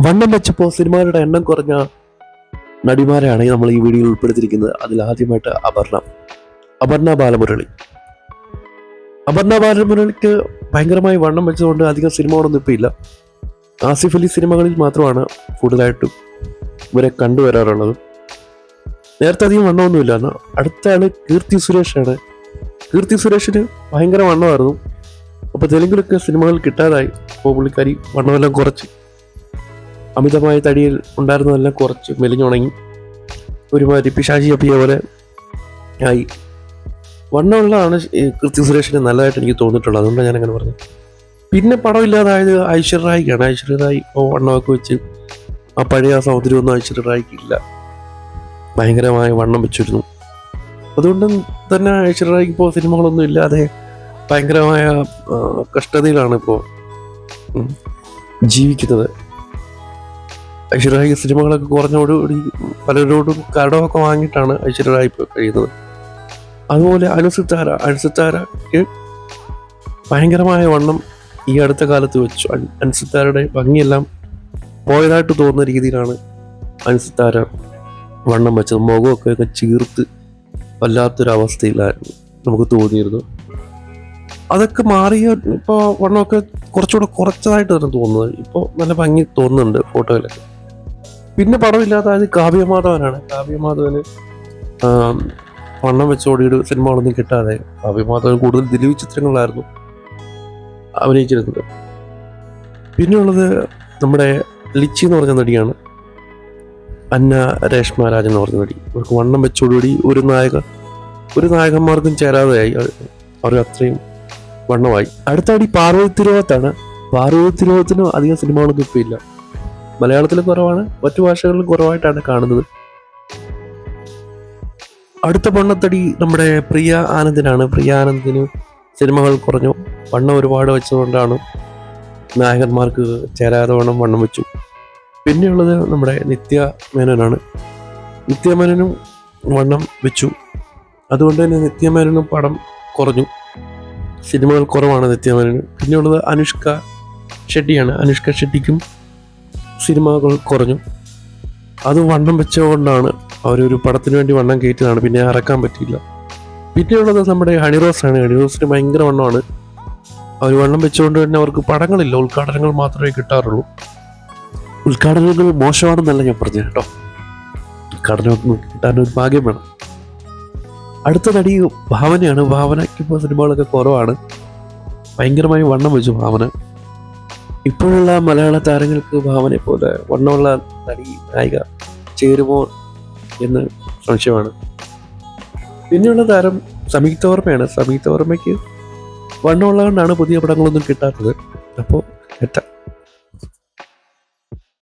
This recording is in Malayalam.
വണ്ണം വെച്ചപ്പോൾ സിനിമകളുടെ എണ്ണം കുറഞ്ഞ നടിമാരെയാണ് നമ്മൾ ഈ വീഡിയോയിൽ ഉൾപ്പെടുത്തിയിരിക്കുന്നത്. അതിൽ ആദ്യമായിട്ട് അപർണ ബാലമുരളി. അപർണ ബാലമുരളിക്ക് ഭയങ്കരമായി വണ്ണം വെച്ചതുകൊണ്ട് അധികം സിനിമകളൊന്നും ഇപ്പം ഇല്ല. ആസിഫ് അലി സിനിമകളിൽ മാത്രമാണ് കൂടുതലായിട്ടും ഇവരെ കണ്ടുവരാറുള്ളത്. നേരത്തെ അധികം വണ്ണമൊന്നുമില്ല. എന്നാൽ അടുത്ത ആള് കീർത്തി സുരേഷാണ്. കീർത്തി സുരേഷിന് ഭയങ്കര വണ്ണമായിരുന്നു. അപ്പോൾ തെലുങ്കിലൊക്കെ സിനിമകൾ കിട്ടാതായി. അപ്പോൾ പുള്ളിക്കാരി വണ്ണമെല്ലാം കുറച്ച്, അമിതമായ തടിയിൽ ഉണ്ടായിരുന്നതെല്ലാം കുറച്ച് മെലിഞ്ഞുണങ്ങി ഒരുമാതിരി പിശാചി അപ്പിയ പോലെ ആയി. വണ്ണമുള്ളതാണ് കീർത്തി സുരേഷിന് നല്ലതായിട്ട് എനിക്ക് തോന്നിയിട്ടുള്ളത്. അതുകൊണ്ടാണ് ഞാൻ അങ്ങനെ പറഞ്ഞത്. പിന്നെ പടമില്ലാതായത് ഐശ്വര്യ റായിക്കാണ്. ഐശ്വര്യ റായി ഇപ്പോൾ വണ്ണമൊക്കെ വെച്ച് ആ പഴയ സൗന്ദര്യമൊന്നും ഐശ്വര്യ റായിക്കില്ല. ഭയങ്കരമായ വണ്ണം വെച്ചിരുന്നു. അതുകൊണ്ട് തന്നെ ഐശ്വര്യ റായിക്ക് ഇപ്പോൾ സിനിമകളൊന്നും ഇല്ലാതെ ഭയങ്കരമായ കഷ്ടതയിലാണ് ഇപ്പോൾ ജീവിക്കുന്നത്. ഐശ്വര്യ റായി സിനിമകളൊക്കെ കുറഞ്ഞോടുകൂടി പലരോടും കടമൊക്കെ വാങ്ങിയിട്ടാണ് ഐശ്വര്യ റായി ഇപ്പോൾ കഴിയുന്നത്. അതുപോലെ അനുസിത്താരയ്ക്ക് ഭയങ്കരമായ വണ്ണം ഈ അടുത്ത കാലത്ത് വെച്ചു. അനുസിത്താരയുടെ ഭംഗിയെല്ലാം പോയതായിട്ട് തോന്നുന്ന രീതിയിലാണ് അനുസിത്താര വണ്ണം വെച്ചത്. മുഖമൊക്കെ ചീർത്ത് വല്ലാത്തൊരവസ്ഥയിലായിരുന്നു നമുക്ക് തോന്നിയിരുന്നു. അതൊക്കെ മാറിയ ഇപ്പോൾ വണ്ണമൊക്കെ കുറച്ചുകൂടെ കുറച്ചതായിട്ട് തന്നെ തോന്നുന്നത്. ഇപ്പോൾ നല്ല ഭംഗി തോന്നുന്നുണ്ട് ഫോട്ടോയിലൊക്കെ. പിന്നെ പടമില്ലാത്തത് കാവ്യമാധവനാണ്. കാവ്യമാധവന് വണ്ണം വെച്ചോടിയൊരു സിനിമകളൊന്നും കിട്ടാതെ. കാവ്യമാധവൻ കൂടുതൽ ദിലീപ് ചിത്രങ്ങളിലായിരുന്നു അഭിനയിച്ചിരുന്നത്. പിന്നെയുള്ളത് നമ്മുടെ ലിച്ചി എന്ന് പറഞ്ഞ നടിയാണ്. അന്ന രേഷ്മ രാജൻ എന്ന് പറഞ്ഞ നടി. അവർക്ക് വണ്ണം വെച്ചോടുകൂടി ഒരു നായകന്മാർക്കും ചേരാതെയായി. അവർ അത്രയും വണ്ണമായി. അടുത്ത നടി പാർവതി തിരുവോത്താണ്. പാർവതി തിരുവോത്തിന് അധികം സിനിമകളൊന്നും ഇപ്പം ഇല്ല. മലയാളത്തിലും കുറവാണ്, മറ്റു ഭാഷകളിലും കുറവായിട്ടാണ് കാണുന്നത്. അടുത്ത പൊണ്ണത്തടി നമ്മുടെ പ്രിയ ആനന്ദിനാണ്. പ്രിയ ആനന്ദിന് സിനിമകൾ കുറഞ്ഞു. വണ്ണം ഒരുപാട് വെച്ചതുകൊണ്ടാണ് നായകന്മാർക്ക് ചേരാതെ വണ്ണം വെച്ചു. പിന്നെയുള്ളത് നമ്മുടെ നിത്യ മേനോനാണ്. നിത്യ മേനോനും വണ്ണം വെച്ചു. അതുകൊണ്ട് തന്നെ നിത്യ മേനോനും പടം കുറഞ്ഞു. സിനിമകൾ കുറവാണ് നിത്യ മേനോന്. പിന്നെയുള്ളത് അനുഷ്ക ഷെട്ടിയാണ്. അനുഷ്ക ഷെട്ടിക്കും സിനിമകൾ കുറഞ്ഞു. അത് വണ്ണം വെച്ചുകൊണ്ടാണ്. അവരൊരു പടത്തിന് വേണ്ടി വണ്ണം കയറ്റിയതാണ്, പിന്നെ ഇറക്കാൻ പറ്റിയില്ല. പിന്നെയുള്ളത് നമ്മുടെ ഹണിറോസാണ്. ഹണിറോസിന് ഭയങ്കര വണ്ണമാണ്. അവർ വണ്ണം വെച്ചുകൊണ്ട് തന്നെ അവർക്ക് പടങ്ങളില്ല, ഉദ്ഘാടനങ്ങൾ മാത്രമേ കിട്ടാറുള്ളൂ. ഉദ്ഘാടനങ്ങൾ മോശമാണെന്നല്ല ഞാൻ പറഞ്ഞു കേട്ടോ. ഉദ്ഘാടനം കിട്ടാനൊരു ഭാഗ്യം വേണം. അടുത്ത നടി ഭാവനയാണ്. ഭാവനയ്ക്ക് ഇപ്പോൾ സിനിമകളൊക്കെ കുറവാണ്. ഭയങ്കരമായി വണ്ണം വെച്ചു ഭാവന. ഇപ്പോഴുള്ള മലയാള താരങ്ങൾക്ക് ഭാവനയെ പോലെ വണ്ണമുള്ള നടി നായിക ചേരുമോ എന്ന് സംശയമാണ്. പിന്നെയുള്ള താരം സംയുക്ത വർമ്മയാണ്. സംയുക്ത വർമ്മയ്ക്ക് വണ്ണമുള്ളതുകൊണ്ടാണ് പുതിയ പടങ്ങളൊന്നും കിട്ടാത്തത്. അപ്പോൾ